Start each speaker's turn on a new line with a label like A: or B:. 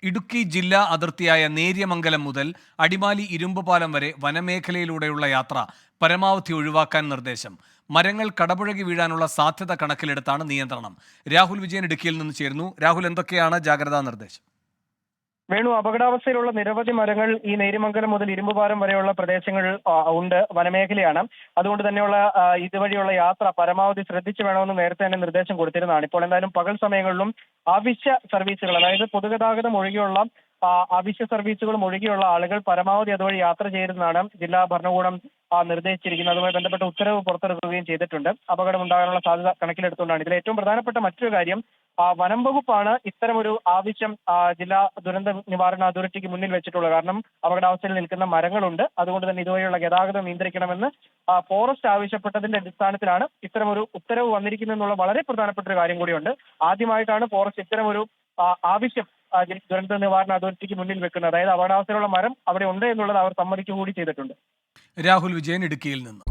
A: ഇടുക്കി ജില്ലാ അതിർത്തിയായ നേര്യമംഗലം മുതൽ അടിമാലി ഇരുമ്പുപാലം വരെ വനമേഖലയിലൂടെയുള്ള യാത്ര പരമാവധി ഒഴിവാക്കാൻ നിർദ്ദേശം. മരങ്ങൾ കടപുഴകി വീഴാനുള്ള സാധ്യത കണക്കിലെടുത്താണ് നിയന്ത്രണം. രാഹുൽ വിജയൻ ഇടുക്കിയിൽ നിന്ന് ചേരുന്നു. രാഹുൽ, എന്തൊക്കെയാണ് ജാഗ്രതാ നിർദ്ദേശം?
B: വേണു, അപകടാവസ്ഥയിലുള്ള നിരവധി മരങ്ങൾ ഈ നേര്യമംഗലം മുതൽ ഇരുമ്പുപാലം വരെയുള്ള പ്രദേശങ്ങൾ ഉണ്ട്, വനമേഖലയാണ്. അതുകൊണ്ട് തന്നെയുള്ള ഇതുവഴിയുള്ള യാത്ര പരമാവധി ശ്രദ്ധിച്ചു വേണമെന്ന് നേരത്തെ തന്നെ നിർദ്ദേശം കൊടുത്തിരുന്നതാണ്. ഇപ്പോൾ എന്തായാലും പകൽ സമയങ്ങളിലും അവശ്യ സർവീസുകൾ, അതായത് പൊതുഗതാഗതം ഒഴികെയുള്ള അവശ്യ സർവീസുകളും ഒഴികെയുള്ള ആളുകൾ പരമാവധി അതുവഴി യാത്ര ചെയ്യുന്നതാണ് ജില്ലാ ഭരണകൂടം നിർദ്ദേശിച്ചിരിക്കുന്നത്. അതുമായി ബന്ധപ്പെട്ട ഉത്തരവ് പുറത്തിറക്കുകയും ചെയ്തിട്ടുണ്ട്. അപകടം ഉണ്ടാകാനുള്ള സാധ്യത കണക്കിലെടുത്തുകൊണ്ടാണ്. ഇതിൽ ഏറ്റവും പ്രധാനപ്പെട്ട മറ്റൊരു കാര്യം, വനം വകുപ്പാണ് ഇത്തരമൊരു ആവശ്യം ജില്ലാ ദുരന്ത നിവാരണ അതോറിറ്റിക്ക് മുന്നിൽ വെച്ചിട്ടുള്ളത്. കാരണം അപകടാവസ്ഥയിൽ നിൽക്കുന്ന മരങ്ങളുണ്ട്, അതുകൊണ്ട് തന്നെ ഇതുവഴിയുള്ള ഗതാഗതം നിയന്ത്രിക്കണമെന്ന് ഫോറസ്റ്റ് ആവശ്യപ്പെട്ടതിന്റെ അടിസ്ഥാനത്തിലാണ് ഇത്തരമൊരു ഉത്തരവ് വന്നിരിക്കുന്നത് എന്നുള്ള വളരെ പ്രധാനപ്പെട്ട ഒരു കാര്യം കൂടിയുണ്ട്. ആദ്യമായിട്ടാണ് ഫോറസ്റ്റ് ഇത്തരമൊരു ആവശ്യം ദുരന്ത നിവാരണ അതോറിറ്റിക്ക് മുന്നിൽ വെക്കുന്നത്. അതായത് അപകടാവസ്ഥയിലുള്ള മരം അവിടെ ഉണ്ട് എന്നുള്ളത് അവർ സമ്മതിക്കുക കൂടി ചെയ്തിട്ടുണ്ട്.
A: രാഹുൽ വിജയൻ ഇടുക്കിയിൽ നിന്ന്.